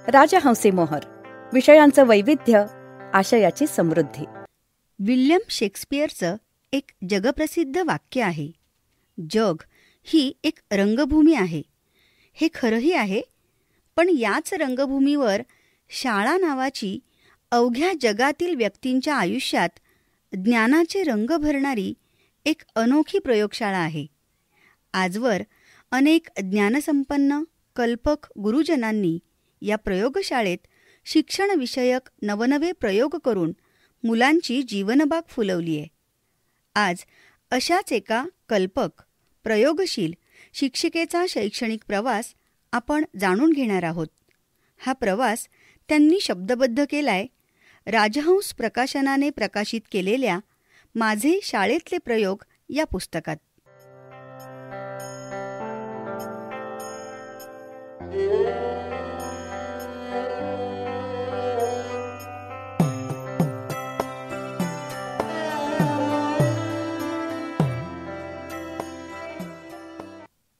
राजहंसी मोहर. विषयांचं वैविध्य, आशयाची समृद्धी. विल्यम शेक्सपियरचं एक जगप्रसिद्ध वाक्य आहे, जग ही एक रंगभूमी आहे. हे खरंही आहे, पण याच रंगभूमीवर शाळा नावाची अवघ्या जगातील व्यक्तींच्या आयुष्यात ज्ञानाचे रंग भरणारी एक अनोखी प्रयोगशाळा आहे. आजवर अनेक ज्ञानसंपन्न कल्पक गुरुजनांनी या प्रयोगशाळेत शिक्षणविषयक नवनवे प्रयोग करून मुलांची जीवनबाग फुलवली आहे. आज अशाच एका कल्पक, प्रयोगशील शिक्षिकेचा शैक्षणिक प्रवास आपण जाणून घेणार आहोत. हा प्रवास त्यांनी शब्दबद्ध केलाय राजहंस प्रकाशनाने प्रकाशित केलेल्या माझे शाळेतले प्रयोग या पुस्तकात.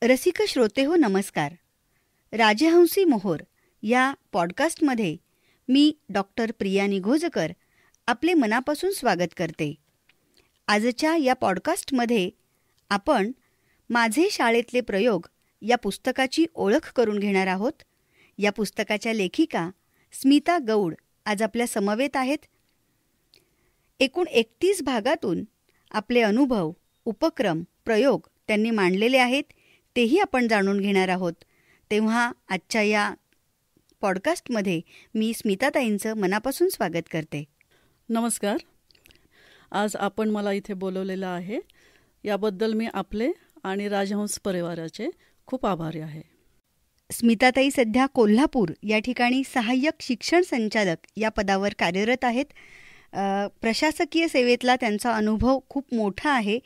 रसिक श्रोते हो, नमस्कार. राजहंसी मोहोर या पॉडकास्टमध्ये मी डॉक्टर प्रिया निघोजकर आपले मनापासून स्वागत करते. आजच्या या पॉडकास्टमध्ये आपण माझे शाळेतले प्रयोग या पुस्तकाची ओळख करून घेणार आहोत. या पुस्तकाच्या लेखिका स्मिता गौड आज आपल्या समवेत आहेत. एकूण 31 भागातून आपले अनुभव, उपक्रम, प्रयोग त्यांनी मांडलेले आहेत, तेही आपण जाणून घेणार आहोत. तेव्हा आजच्या या पॉडकास्टमध्ये मी स्मिताताईंचं मनापासून स्वागत करते. नमस्कार. आज आपण मला इथे बोलवलेलं आहे, याबद्दल मी आपले आणि राजहंस परिवाराचे खूप आभारी आहे. स्मिताताई सध्या कोल्हापूर या ठिकाणी सहाय्यक शिक्षण संचालक या पदावर कार्यरत आहेत. प्रशासकीय सेवेतला त्यांचा अनुभव खूप मोठा आहे.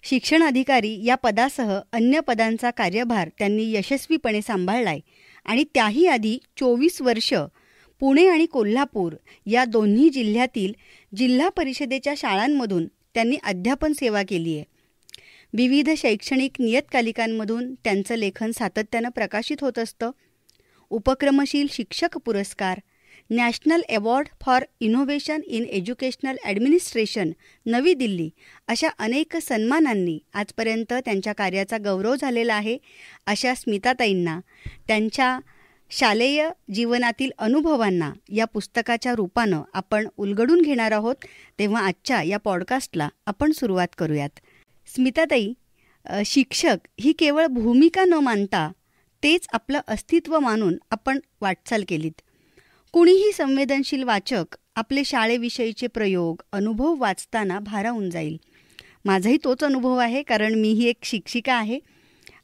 शिक्षण अधिकारी या पदासह अन्य पदांचा कार्यभार त्यांनी यशस्वीपणे सांभाळलाय आणि त्याही आधी 24 वर्ष पुणे आणि कोल्हापूर या दोन्ही जिल्ह्यातील जिल्हा परिषदेच्या शाळांमधून त्यांनी अध्यापन सेवा केली आहे. विविध शैक्षणिक नियतकालिकांमधून त्यांचं लेखन सातत्यानं प्रकाशित होत असतं. उपक्रमशील शिक्षक पुरस्कार, national award for innovation in educational administration, नवी दिल्ली अशा अनेक सन्मानांनी आजपर्यंत त्यांच्या कार्याचा गौरव झालेला आहे. अशा स्मिताताईंना त्यांच्या शालेय जीवनातील अनुभवांना या पुस्तकाच्या रूपानं आपण उलगडून घेणार आहोत. तेव्हा आजच्या या पॉडकास्टला आपण सुरुवात करूयात. स्मिताताई, शिक्षक ही केवळ भूमिका न मानता तेच आपलं अस्तित्व मानून आपण वाटचाल केलीत. कुणीही संवेदनशील वाचक आपले शाळेविषयीचे प्रयोग, अनुभव वाचताना भारावून जाईल. माझाही तोच अनुभव आहे, कारण मीही एक शिक्षिका आहे.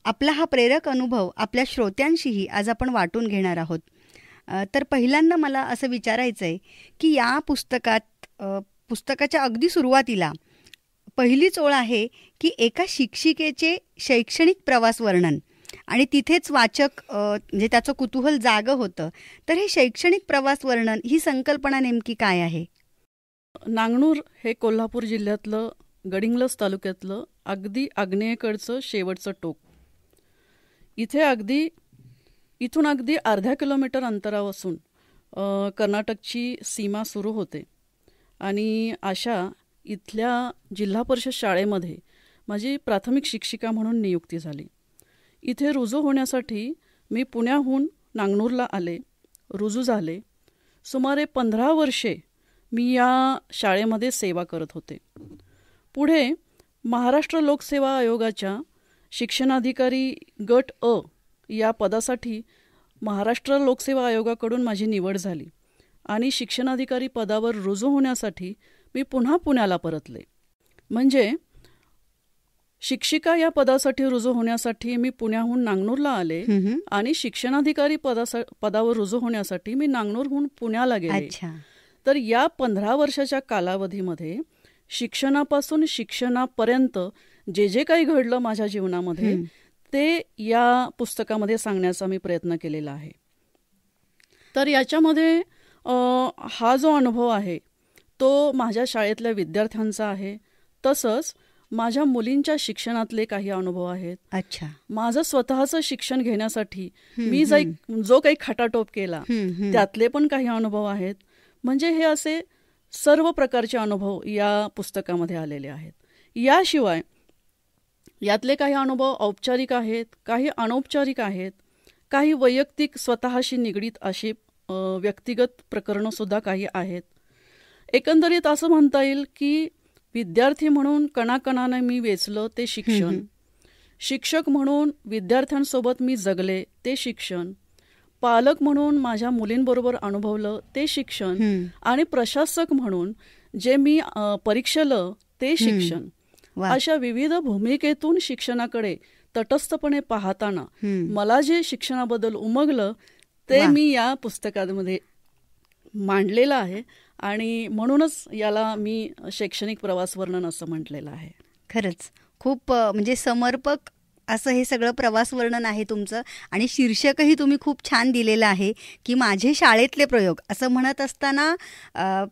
आपला हा प्रेरक अनुभव आपल्या श्रोत्यांशीही आज आपण वाटून घेणार आहोत. तर पहिल्यांदा मला असं विचारायचं आहे की या पुस्तकाच्या अगदी सुरुवातीला पहिलीच ओळ आहे की एका शिक्षिकेचे शैक्षणिक प्रवास वर्णन, आणि तिथेच वाचक म्हणजे त्याचं कुतूहल जागं होतं. तर हे शैक्षणिक प्रवास वर्णन ही संकल्पना नेमकी काय आहे? नांगनूर हे कोल्हापूर जिल्ह्यातलं गडिंग्लज तालुक्यातलं अगदी आग्नेयेकडचं शेवटचं टोक. इथून अगदी अर्ध्या किलोमीटर अंतरापासून कर्नाटकची सीमा सुरू होते. आणि अशा इथल्या जिल्हा परिषद शाळेमध्ये माझी प्राथमिक शिक्षिका म्हणून नियुक्ती झाली. इथे रुजू होण्यासाठी मी पुण्याहून नांगनूरला आले, रुजू झाले. सुमारे 15 वर्षे मी या शाळेमध्ये सेवा करत होते. पुढे महाराष्ट्र लोकसेवा आयोगाच्या शिक्षणाधिकारी गट अ या पदासाठी महाराष्ट्र लोकसेवा आयोगाकडून माझी निवड झाली आणि शिक्षणाधिकारी पदावर रुजू होण्यासाठी मी पुन्हा पुण्याला परतले. म्हणजे शिक्षिका या पदासाठी रुजू होण्यासाठी मी पुण्याहून नांगनूरला आले आणि शिक्षणाधिकारी पदावर रुजू होण्यासाठी मी नांगनूरहून पुण्याला गेले. तर या 15 वर्षाच्या कालावधीमध्ये शिक्षणापासून शिक्षणापर्यंत जे जे काही घडलं माझ्या जीवनामध्ये ते या पुस्तकामध्ये सांगण्याचा मी प्रयत्न केलेला आहे. तर याच्यामध्ये हा जो अनुभव आहे तो माझ्या शाळेतल्या विद्यार्थ्यांचा आहे, तसंच माझ्या मुलींच्या शिक्षणातले काही अनुभव आहेत. अच्छा. माझं स्वतःचं शिक्षण घेण्यासाठी मी जो काही खटाटोप केला त्यातले पण काही अनुभव आहेत. म्हणजे हे असे सर्व प्रकारचे अनुभव या पुस्तकामध्ये आलेले आहेत. याशिवाय यातले काही अनुभव औपचारिक आहेत, काही अनौपचारिक आहेत, काही वैयक्तिक स्वतःशी निगडीत अशी व्यक्तिगत प्रकरणं सुद्धा काही आहेत. एकंदरीत असं म्हणता येईल की विद्यार्थी म्हणून कणाकणाने मी वेचलं ते शिक्षण, शिक्षक म्हणून विद्यार्थ्यांसोबत मी जगले ते शिक्षण, पालक म्हणून माझ्या मुलींबरोबर अनुभवलं ते शिक्षण, आणि प्रशासक म्हणून जे मी परीक्षलं ते शिक्षण. अशा विविध भूमिकेतून शिक्षणाकडे तटस्थपणे पाहताना मला जे शिक्षणाबद्दल उमगलं ते मी या पुस्तकामध्ये मांडलेलं आहे. आणि म्हणूनच याला मी शैक्षणिक प्रवास वर्णन असं म्हटलेलं आहे. खरंच खूप म्हणजे समर्पक असं हे सगळं प्रवास वर्णन आहे तुमचं. आणि शीर्षकही तुम्ही खूप छान दिलेलं आहे की माझे शाळेतले प्रयोग, असं म्हणत असताना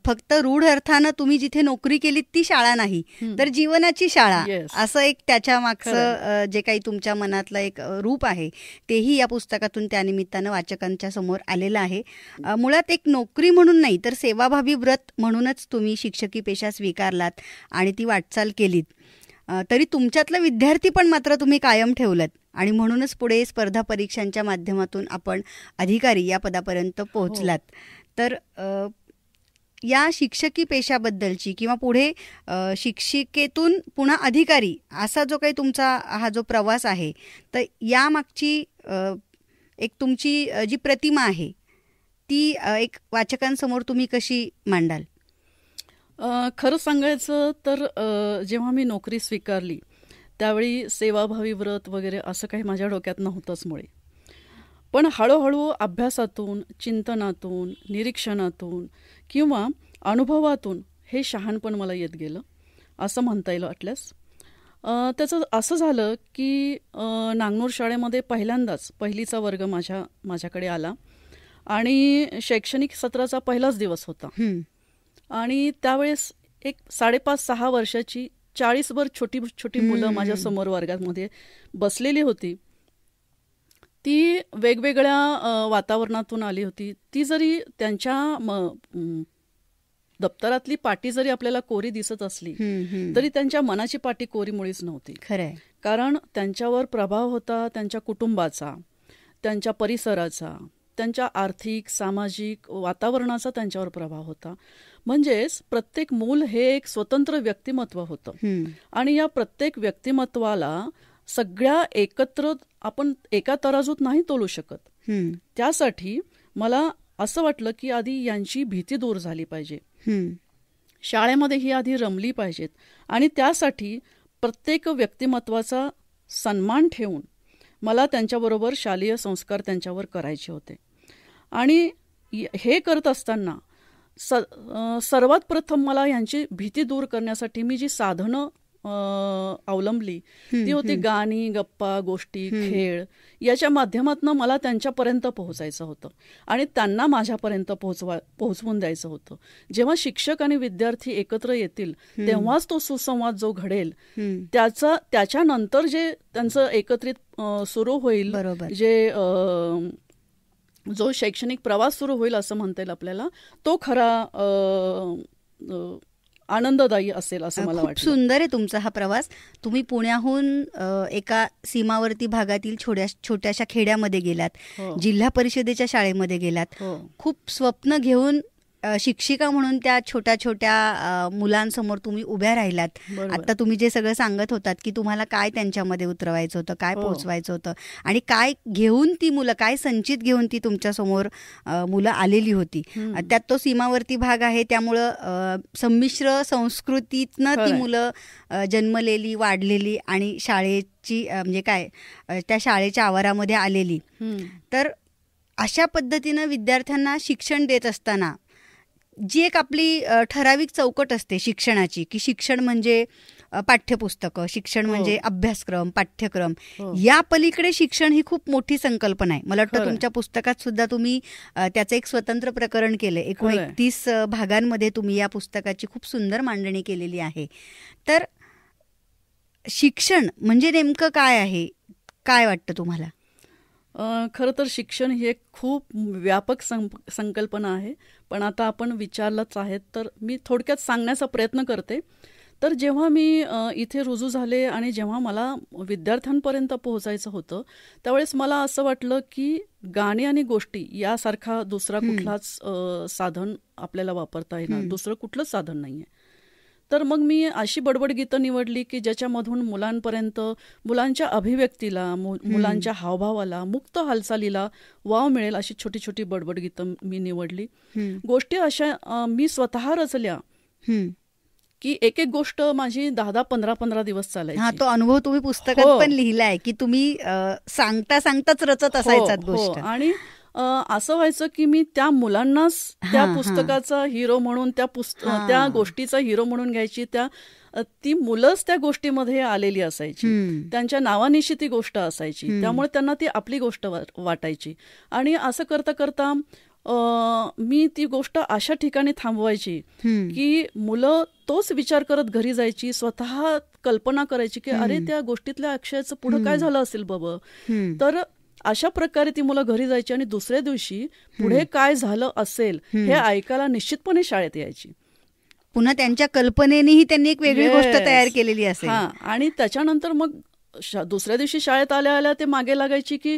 फक्त रूढ अर्थानं तुम्ही जिथे नोकरी केलीत ती शाळा नाही, तर जीवनाची शाळा, असं एक त्याच्या मागचं जे काही तुमच्या मनातलं एक रूप आहे तेही या पुस्तकातून त्यानिमित्तानं वाचकांच्या समोर आलेलं आहे. मुळात एक नोकरी म्हणून नाही तर सेवाभावी व्रत म्हणूनच तुम्ही शिक्षकी पेशा स्वीकारलात आणि ती वाटचाल केलीत. तरी तुमच्यातलं विद्यार्थी पण मात्र तुम्ही कायम ठेवलत आणि म्हणूनच पुढे स्पर्धा परीक्षांच्या माध्यमातून आपण अधिकारी या पदापर्यंत पोहोचलात. तर या शिक्षकी पेशाबद्दलची किंवा पुढे शिक्षिकेतून पुन्हा अधिकारी असा जो काही तुमचा हा जो प्रवास आहे, तर यामागची एक तुमची जी प्रतिमा आहे ती एक वाचकांसमोर तुम्ही कशी मांडाल? खरं सांगायचं तर जेव्हा मी नोकरी स्वीकारली त्यावेळी सेवाभावी व्रत वगैरे असं काही माझ्या डोक्यात नव्हतंच मुळे. पण हळूहळू अभ्यासातून, चिंतनातून, निरीक्षणातून किंवा अनुभवातून हे शहाणपण मला येत गेलं असं म्हणता येईल वाटल्यास. त्याचं असं झालं की नांगनूर शाळेमध्ये पहिल्यांदाच पहिलीचा वर्ग माझ्याकडे आला आणि शैक्षणिक सत्राचा पहिलाच दिवस होता. आणि त्यावेळेस एक 5.5-6 वर्षाची 40भर छोटी छोटी मुलं माझ्या समोर वर्गामध्ये बसलेली होती. ती वेगवेगळ्या वातावरणातून आली होती. ती जरी त्यांच्या दप्तरातली पाटी जरी आपल्याला कोरी दिसत असली तरी त्यांच्या मनाची पाटी कोरी मुळीच नव्हती. खरंय. कारण त्यांच्यावर प्रभाव होता त्यांच्या कुटुंबाचा, त्यांच्या परिसराचा, त्यांच्या आर्थिक सामाजिक वातावरणाचा त्यांच्यावर प्रभाव होता. म्हणजेच प्रत्येक मूल हे एक स्वतंत्र व्यक्तिमत्व होतं आणि या प्रत्येक व्यक्तिमत्वाला सगळ्या एकत्र आपण एका तराजूत नाही तोलू शकत. त्यासाठी मला असं वाटलं की आधी यांची भीती दूर झाली पाहिजे, शाळेमध्ये ही आधी रमली पाहिजेत आणि त्यासाठी प्रत्येक व्यक्तिमत्वाचा सन्मान ठेवून मला त्यांच्याबरोबर शालेय संस्कार त्यांच्यावर करायचे होते. आणि हे करत असताना सर्वात प्रथम मला यांची भीती दूर करण्यासाठी मी जी साधनं अवलंबली ती होती गाणी, गप्पा, गोष्टी, खेळ. याच्या माध्यमातून मला त्यांच्यापर्यंत पोहोचायचं होतं आणि त्यांना माझ्यापर्यंत पोहोचवून द्यायचं होतं. जेव्हा शिक्षक आणि विद्यार्थी एकत्र येतील तेव्हाच तो सुसंवाद जो घडेल त्याच्यानंतर जे त्यांचं एकत्रित सुरू होईल, जे जो शैक्षणिक प्रवास सुरू होईल असं म्हणता येईल आपल्याला, तो खरा आनंददायी असेल असं मला वाटतं. खूप सुंदर आहे तुमचा हा प्रवास. तुम्ही पुण्याहून एका सीमावर्ती भागातील छोट्याशा खेड्यामध्ये गेलात, जिल्हा परिषदेच्या शाळेमध्ये गेलात, खूप स्वप्न घेऊन शिक्षिका म्हणून त्या छोट्या छोट्या मुलांसमोर तुम्ही उभ्या राहिलात. आता तुम्ही जे सगळं सांगत होतात की तुम्हाला काय त्यांच्यामध्ये उतरवायचं होतं, काय पोहोचवायचं होतं आणि काय घेऊन ती मुलं, काय संचित घेऊन ती तुमच्यासमोर मुलं आलेली होती. त्यात तो सीमावर्ती भाग आहे त्यामुळं संमिश्र संस्कृतीतनं ती मुलं जन्मलेली, वाढलेली आणि शाळेची म्हणजे काय त्या शाळेच्या आवारामध्ये आलेली. तर अशा पद्धतीनं विद्यार्थ्यांना शिक्षण देत असताना जी एक आपली ठराविक चौकट असते शिक्षणाची, की शिक्षण म्हणजे पाठ्यपुस्तकं, शिक्षण म्हणजे अभ्यासक्रम, पाठ्यक्रम, या पलीकडे शिक्षण ही खूप मोठी संकल्पना आहे. मला वाटतं तुमच्या पुस्तकात सुद्धा तुम्ही त्याचं एक स्वतंत्र प्रकरण केलंय. 31 भागांमध्ये तुम्ही या पुस्तकाची खूप सुंदर मांडणी केलेली आहे. तर शिक्षण म्हणजे नेमकं काय आहे, काय वाटतं तुम्हाला? खरं तर शिक्षण ही एक खूप व्यापक संकल्पना आहे, पण आता आपण विचारलंच आहेत तर मी थोडक्यात सांगण्याचा प्रयत्न करते. तर जेव्हा मी इथे रुजू झाले आणि जेव्हा मला विद्यार्थ्यांपर्यंत पोहोचायचं होतं, त्यावेळेस मला असं वाटलं की गाणी आणि गोष्टी यासारखा दुसरा कुठलाच साधन आपल्याला वापरता येणार, दुसरं कुठलंच साधन नाही आहे. तर मग मी अशी बडबड गीतं निवडली की ज्याच्यामधून मुलांपर्यंत, मुलांच्या अभिव्यक्तीला, मुलांच्या हावभावाला, मुक्त हालचालीला वाव मिळेल अशी छोटी छोटी बडबड गीतं मी निवडली. गोष्टी अशा मी स्वतः रचल्या की एक एक गोष्ट माझी 10-15 दिवस चालायची. तो अनुभव तुम्ही पुस्तकात पण लिहिलाय की तुम्ही सांगता सांगताच रचत असायचात गोष्ट. आणि असं व्हायचं की मी त्या मुलांनाच त्या पुस्तकाचा हिरो म्हणून, त्या गोष्टीचा हिरो म्हणून घ्यायची. ती मुलंच त्या गोष्टीमध्ये आलेली असायची, त्यांच्या नावानिशी ती गोष्ट असायची, त्यामुळे त्यांना ती आपली गोष्ट वाटायची. आणि असं करता करता मी ती गोष्ट अशा ठिकाणी थांबवायची की मुलं तोच विचार करत घरी जायची, स्वतः कल्पना करायची की अरे त्या गोष्टीतल्या अक्षयाचं पुढं काय झालं असेल बाबा. तर अशा प्रकारे ती मुलं घरी जायची आणि दुसऱ्या दिवशी पुढे काय झालं असेल हे ऐकायला निश्चितपणे शाळेत यायची. पुन्हा त्यांच्या कल्पनेनेही त्यांनी एक वेगळी गोष्ट तयार केलेली असेल. आणि त्याच्यानंतर मग दुसऱ्या दिवशी शाळेत आल्या आल्या ते मागे लागायची की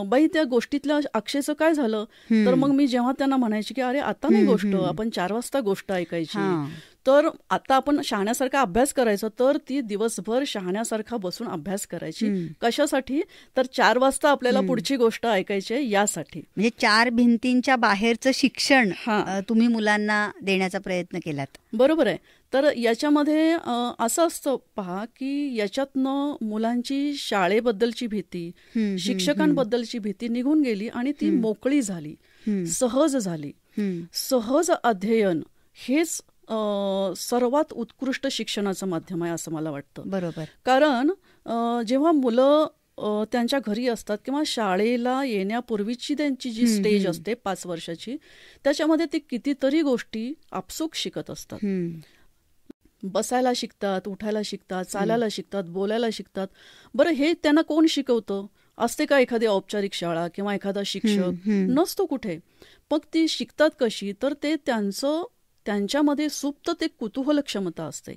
बाई त्या गोष्टीतल्या अक्षयचं काय झालं. तर मग मी जेव्हा त्यांना म्हणायची की अरे आता नाही गोष्ट, आपण 4 वाजता गोष्ट ऐकायची, तर आता आपण शहाण्यासारखा अभ्यास करायचा. तर ती दिवसभर शहाण्यासारखा बसून अभ्यास करायची. कशासाठी? तर 4 वाजता आपल्याला पुढची गोष्ट ऐकायची आहे यासाठी. म्हणजे 4 भिंतींच्या बाहेरचं शिक्षण तुम्ही मुलांना देण्याचा प्रयत्न केलात. बरोबर आहे. तर याच्यामध्ये असं असतं पहा की याच्यातनं मुलांची शाळेबद्दलची भीती, शिक्षकांबद्दलची भीती निघून गेली आणि ती मोकळी झाली, सहज झाली. सहज अध्ययन हेच सर्वात उत्कृष्ट शिक्षणाचं माध्यम आहे असं मला वाटतं. बरोबर. कारण जेव्हा मुलं त्यांच्या घरी असतात किंवा शाळेला येण्यापूर्वीची त्यांची जी स्टेज असते 5 वर्षाची, त्याच्यामध्ये ते कितीतरी गोष्टी आपसूक शिकत असतात. बसायला शिकतात, उठायला शिकतात, चालायला शिकतात, बोलायला शिकतात. बरं, हे त्यांना कोण शिकवतं? असते का एखादी औपचारिक शाळा किंवा एखादा शिक्षक? नसतो कुठे. मग ती शिकतात कशी? तर ते त्यांच्यामध्ये सुप्त ते कुतूहल क्षमता असते,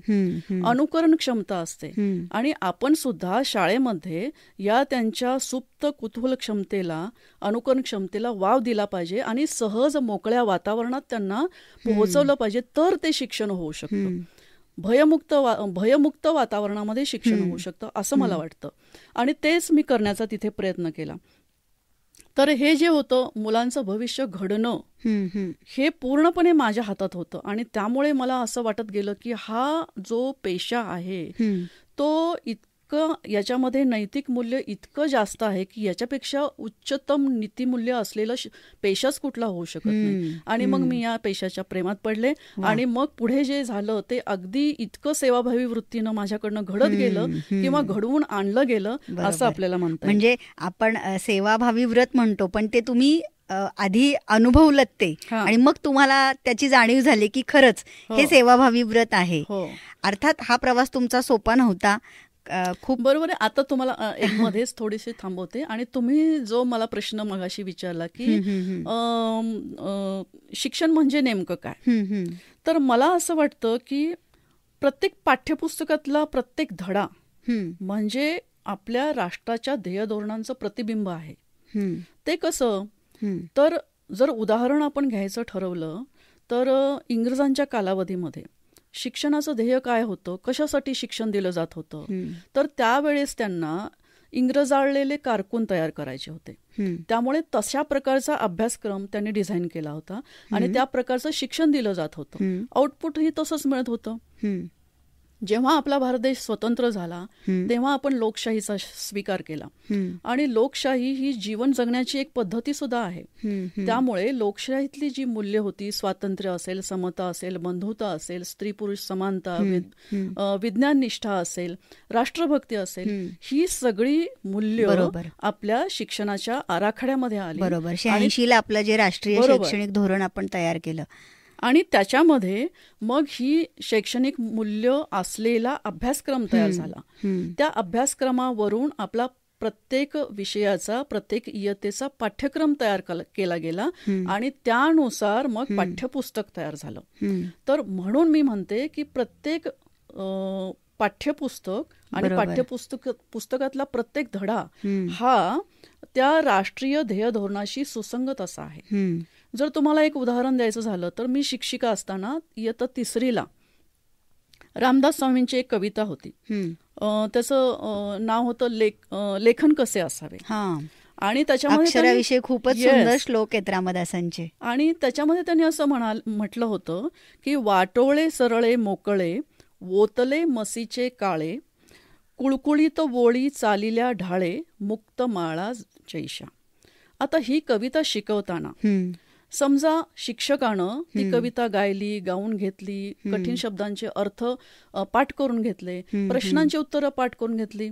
अनुकरण क्षमता असते. आणि आपण सुद्धा शाळेमध्ये या त्यांच्या सुप्त कुतूहल क्षमतेला, अनुकरण क्षमतेला वाव दिला पाहिजे आणि सहज मोकळ्या वातावरणात त्यांना पोहोचवलं पाहिजे, तर ते शिक्षण होऊ शकतं. भयमुक्त वातावरणामध्ये शिक्षण होऊ शकतं असं मला वाटतं. आणि तेच मी करण्याचा तिथे प्रयत्न केला. तर हे जे होतं मुलांचं भविष्य घडणं हे पूर्णपणे माझ्या हातात होतं. आणि त्यामुळे मला असं वाटत गेलं की हा जो पेशा आहे तो याच्यामध्ये नैतिक मूल्य इतकं जास्त आहे की याच्यापेक्षा उच्चतम नीतिमूल्य असलेलं पेशाच कुठला होऊ शकत नाही. आणि मग मी या पेशाच्या प्रेमात पडले. आणि मग पुढे जे झालं ते अगदी इतकं सेवाभावी वृत्तीनं माझ्याकडनं घडत गेलं किंवा घडवून आणलं गेलं असं आपल्याला म्हणतात. म्हणजे आपण सेवाभावी व्रत म्हणतो, पण ते तुम्ही आधी अनुभवलत ते आणि मग तुम्हाला त्याची जाणीव झाली की खरंच हे सेवाभावी व्रत आहे. अर्थात हा प्रवास तुमचा सोपा नव्हता. खूप बरोबर आहे. आता तुम्हाला एक मध्येच थोडीशी थांबवते. आणि तुम्ही जो मला प्रश्न मगाशी विचारला की शिक्षण म्हणजे नेमकं काय, तर मला असं वाटतं की प्रत्येक पाठ्यपुस्तकातला प्रत्येक धडा म्हणजे आपल्या राष्ट्राच्या ध्येय धोरणांचं प्रतिबिंब आहे. ते कसं, तर जर उदाहरण आपण घ्यायचं ठरवलं तर इंग्रजांच्या कालावधीमध्ये शिक्षणाचं ध्येय काय होतं, कशासाठी शिक्षण दिलं जात होतं, तर त्यावेळेस त्यांना इंग्रजाळलेले कारकून तयार करायचे होते. त्यामुळे तशा प्रकारचा अभ्यासक्रम त्यांनी डिझाईन केला होता आणि त्या प्रकारचं शिक्षण दिलं जात होतं. आउटपुटही तसंच मिळत होतं. जेव्हा आपला भारत देश स्वतंत्र झाला तेव्हा आपण लोकशाहीचा स्वीकार केला. आणि लोकशाही ही जीवन जगण्याची एक पद्धती सुद्धा आहे. त्यामुळे लोकशाहीतली जी मूल्य होती, स्वातंत्र्य असेल, समता असेल, बंधुता असेल, स्त्री पुरुष समानता, विज्ञान निष्ठा असेल, राष्ट्रभक्ती असेल, ही सगळी मूल्य आपल्या शिक्षणाच्या आराखड्यामध्ये आली. बरोबर. 86 ला आपलं जे राष्ट्रीय शैक्षणिक धोरण आपण तयार केलं. आणि त्याच्यामध्ये मग ही शैक्षणिक मूल्य असलेला अभ्यासक्रम तयार झाला. त्या अभ्यासक्रमावरून आपला प्रत्येक विषयाचा, प्रत्येक इयत्तेचा पाठ्यक्रम तयार केला गेला आणि त्यानुसार मग पाठ्यपुस्तक तयार झालं. तर म्हणून मी म्हणते की प्रत्येक पाठ्यपुस्तक आणि पुस्तकातला प्रत्येक धडा हा त्या राष्ट्रीय ध्येय धोरणाशी सुसंगत असा आहे. जर तुम्हाला एक उदाहरण द्यायचं झालं तर मी शिक्षिका असताना इयत्ता 3रीला रामदास स्वामींची एक कविता होती. त्याचं नाव होतं लेखन कसे असावे. आणि त्याच्यामध्ये अक्षराविषयी खूपच सुंदर श्लोक आहेत रामदासांचे. आणि त्याच्यामध्ये त्यांनी असं म्हटलं होतं की वाटोळे सरळे मोकळे, वोतले मसीचे काळे, कुळकुळीत वोळी चालिल्या ढाळे, मुक्त माळा जैशा. आता ही कविता शिकवताना समजा शिक्षकानं ती कविता गायली, गाऊन घेतली, कठीण शब्दांचे अर्थ पाठ करून घेतले, प्रश्नांची उत्तरं पाठ करून घेतली,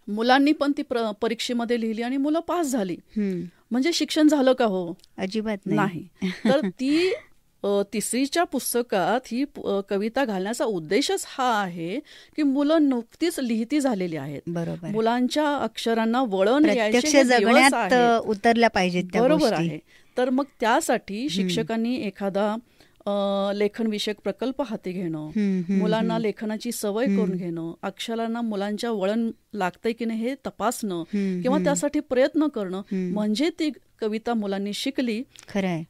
मुलांनी पण ती परीक्षेमध्ये लिहिली आणि मुलं पास झाली. म्हणजे शिक्षण झालं का हो? अजिबात नाही. तर ती 3रीच्या पुस्तकात ही कविता घालण्याचा उद्देशच हा आहे की मुलं नुकतीच लिहिती झालेली आहेत. बरोबर. मुलांच्या अक्षरांना वळण जगण्यात उतरल्या पाहिजेत. बरोबर आहे. तर मग त्यासाठी शिक्षकांनी एखादा लेखनविषयक प्रकल्प हाती घेणं, मुलांना लेखनाची सवय करून घेणं, अक्षरांना मुलांच्या वळण लागतंय की नाही हे तपासणं किंवा त्यासाठी प्रयत्न करणं, म्हणजे ती कविता मुलांनी शिकली. खरंय.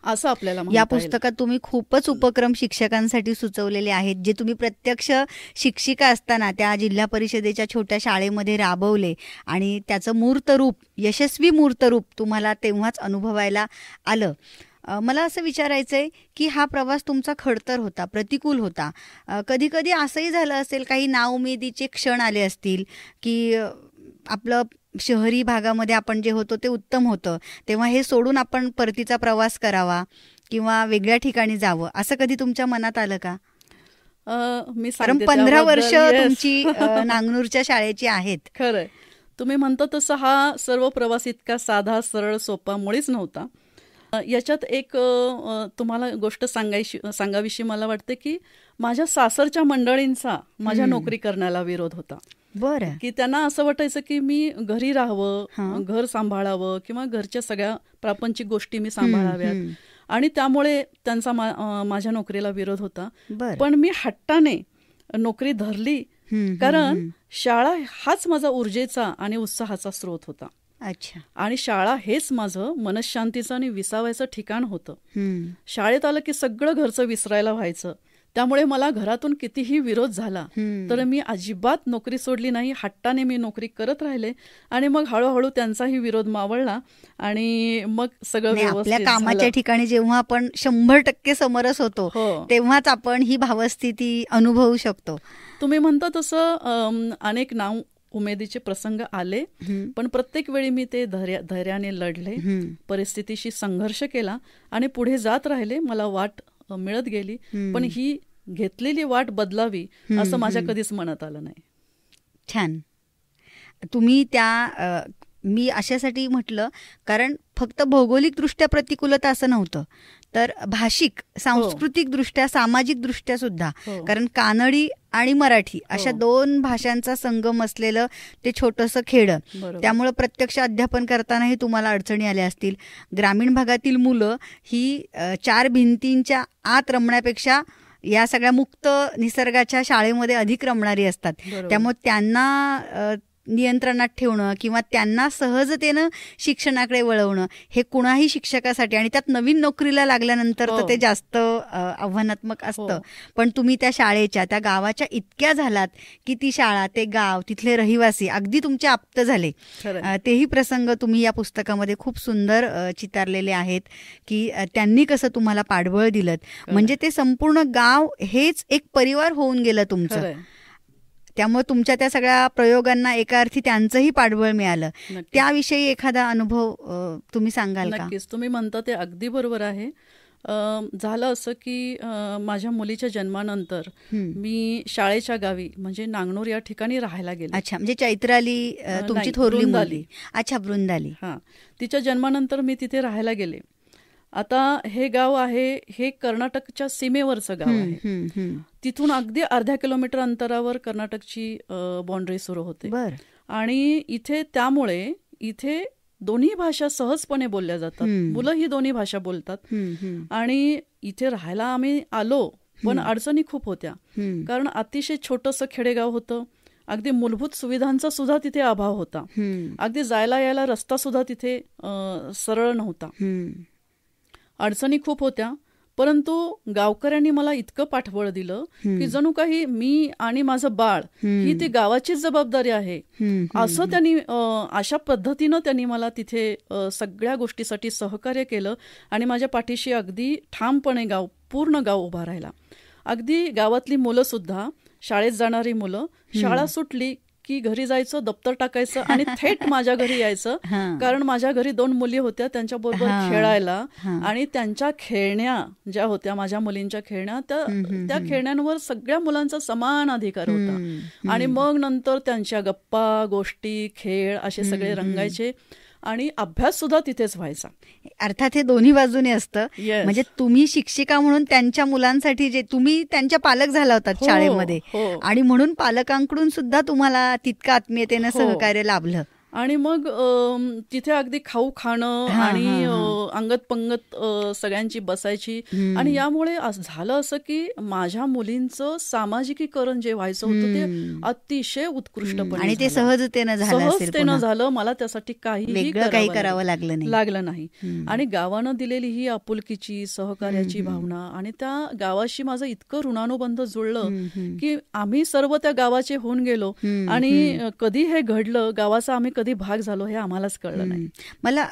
असं आपल्याला या पुस्तकात तुम्ही खूपच उपक्रम शिक्षकांसाठी सुचवलेले आहेत, जे तुम्ही प्रत्यक्ष शिक्षिका असताना त्या जिल्हा परिषदेच्या छोट्या शाळेमध्ये राबवले आणि त्याचं मूर्तरूप, यशस्वी मूर्तरूप तुम्हाला तेव्हाच अनुभवायला आलं. मला असं विचारायचंय की हा प्रवास तुमचा खडतर होता, प्रतिकूल होता. कधी कधी असंही झालं असेल, काही नाउमेदीचे क्षण आले असतील की आपलं शहरी भागामध्ये आपण जे होतो ते उत्तम होतं, तेव्हा हे सोडून आपण परतीचा प्रवास करावा किंवा वेगळ्या ठिकाणी जावं, असं कधी तुमच्या मनात आलं का? मी कारण 15 वर्ष तुमची नांगनूरच्या शाळेची आहेत. खरंय. तुम्ही म्हणता तसं हा सर्व प्रवास इतका साधा सरळ सोपा मुळीच नव्हता. याच्यात एक तुम्हाला गोष्ट सांगावीशी मला वाटते की माझ्या सासरच्या मंडळींचा माझ्या नोकरी करण्याला विरोध होता. बरं. की त्यांना असं वाटायचं की मी घरी राहावं, घर सांभाळावं किंवा घरच्या सगळ्या प्रापंचिक गोष्टी मी सांभाळाव्यात, आणि त्यामुळे त्यांचा माझ्या नोकरीला विरोध होता. पण मी हट्टाने नोकरी धरली, कारण शाळा हाच माझा ऊर्जेचा आणि उत्साहाचा स्रोत होता. अच्छा. आणि शाळा हेच माझं मनशांतीचं आणि विसावायचं ठिकाण होतं. शाळेत आलं की सगळं घरचं विसरायला व्हायचं. त्यामुळे मला घरातून कितीही विरोध झाला तर मी अजिबात नोकरी सोडली नाही. हट्टाने मी नोकरी करत राहिले आणि मग हळूहळू त्यांचाही विरोध मावळला आणि मग सगळं व्यवस्थित आपल्या कामाच्या ठिकाणी जेव्हा आपण 100% समरस होतो तेव्हाच आपण ही भावस्थिती अनुभवू शकतो. तुम्ही म्हणता तसं अनेक नाव उमेदीचे प्रसंग आले, पण प्रत्येक वेळी मी ते धैर्याने लढले, परिस्थितीशी संघर्ष केला आणि पुढे जात राहिले. मला वाट मिळत गेली, पण ही घेतलेली वाट बदलावी असं माझ्या कधीच मनात आलं नाही. छान. तुम्ही त्या मी अशासाठी म्हटलं कारण फक्त भौगोलिकदृष्ट्या प्रतिकूलता असं नव्हतं, तर भाषिक, सांस्कृतिक दृष्ट्या, सामाजिक दृष्ट्या सुद्धा. कारण कानडी आणि मराठी अशा 2 भाषांचा संगम असलेलं ते छोटंसं खेडं, त्यामुळं प्रत्यक्ष अध्यापन करतानाही तुम्हाला अडचणी आल्या असतील. ग्रामीण भागातील मुलं ही 4 भिंतींच्या आत रमण्यापेक्षा या सगळ्या मुक्त निसर्गाच्या शाळेमध्ये अधिक रमणारी असतात. त्यामुळे त्यांना नियंत्रणात ठेवणं किंवा त्यांना सहजतेनं शिक्षणाकडे वळवणं हे कुणाही शिक्षकासाठी, आणि त्यात नवीन नोकरीला लागल्यानंतर तर ते जास्त आव्हानात्मक असतं. पण तुम्ही त्या शाळेच्या, त्या गावाच्या इतक्या झालात की ती शाळा, ते गाव, तिथले रहिवासी अगदी तुमचे आप्त झाले. तेही प्रसंग तुम्ही या पुस्तकामध्ये खूप सुंदर चितारलेले आहेत की त्यांनी कसं तुम्हाला पाठबळ दिलं. म्हणजे ते संपूर्ण गाव हेच एक परिवार होऊन गेलं तुमचं. त्यामुळे तुमच्या त्या सगळ्या प्रयोगांना एका अर्थी त्यांचंही पाठबळ मिळालं. त्याविषयी एखादा अनुभव तुम्ही सांगाल का? नक्कीच. तुम्ही म्हणता ते अगदी बरोबर आहे. झालं असं की माझ्या मुलीच्या जन्मानंतर मी शाळेच्या गावी म्हणजे नांगनूर या ठिकाणी राहायला गेले. अच्छा. म्हणजे चैत्राली तुमची थोरली मुलगी? अच्छा, वृंदाली. हां. तिच्या जन्मानंतर मी तिथे राहायला गेले आता हे गाव आहे, हे कर्नाटकच्या सीमेवरचं गाव आहे. तिथून अगदी अर्ध्या किलोमीटर अंतरावर कर्नाटकची बाउंड्री सुरू होते. आणि इथे त्यामुळे इथे दोन्ही भाषा सहजपणे बोलल्या जातात. मुलं ही दोन्ही भाषा बोलतात. आणि इथे राहायला आम्ही आलो, पण अडचणी खूप होत्या. कारण अतिशय छोटंसं खेडेगाव होतं. अगदी मूलभूत सुविधांचा सुद्धा तिथे अभाव होता. अगदी जायला यायला रस्ता सुद्धा तिथे सरळ नव्हता. अडचणी खूप होत्या. परंतु गावकऱ्यांनी मला इतकं पाठबळ दिलं की जणू काही मी आणि माझं बाळ ही ती गावाचीच जबाबदारी आहे, असं त्यांनी अशा पद्धतीनं त्यांनी मला तिथे सगळ्या गोष्टीसाठी सहकार्य केलं. आणि माझ्या पाठीशी अगदी ठामपणे पूर्ण गाव उभा राहिला. अगदी गावातली मुलं सुद्धा, शाळेत जाणारी मुलं, शाळा सुटली की घरी जायचं, दप्तर टाकायचं आणि थेट माझ्या घरी यायचं. कारण माझ्या घरी 2 मुली होत्या, त्यांच्याबरोबर खेळायला. आणि त्यांच्या खेळण्या ज्या होत्या, माझ्या मुलींच्या खेळण्या, त्या खेळण्यांवर सगळ्या मुलांचा समान अधिकार होता. आणि मग नंतर त्यांच्या गप्पा गोष्टी, खेळ असे सगळे रंगायचे. आणि अभ्यास सुद्धा तिथेच व्हायचा. अर्थात हे दोन्ही बाजूने असतं. म्हणजे तुम्ही शिक्षिका म्हणून त्यांच्या मुलांसाठी, जे तुम्ही त्यांच्या पालक झाला होतात शाळेमध्ये, आणि म्हणून पालकांकडून सुद्धा तुम्हाला तितकं आत्मीयतेनं सहकार्य लाभलं. आणि मग तिथे अगदी खाऊ खाणं आणि अंगत पंगत सगळ्यांची बसायची. आणि यामुळे झालं असं की माझ्या मुलींचं सामाजिकीकरण जे व्हायचं होतं ते अतिशय उत्कृष्टपणे आणि ते सहजतेनं झालं. मला त्यासाठी काही करावं लागलं नाही. आणि गावानं दिलेली ही आपुलकीची, सहकार्याची भावना आणि त्या गावाशी माझं इतकं ऋणानुबंध जुळलं की आम्ही सर्व त्या गावाचे होऊन गेलो. आणि कधी हे घडलं, गावाचा आम्ही कधी भाग झालो हे आम्हालाच कळलं नाही. मला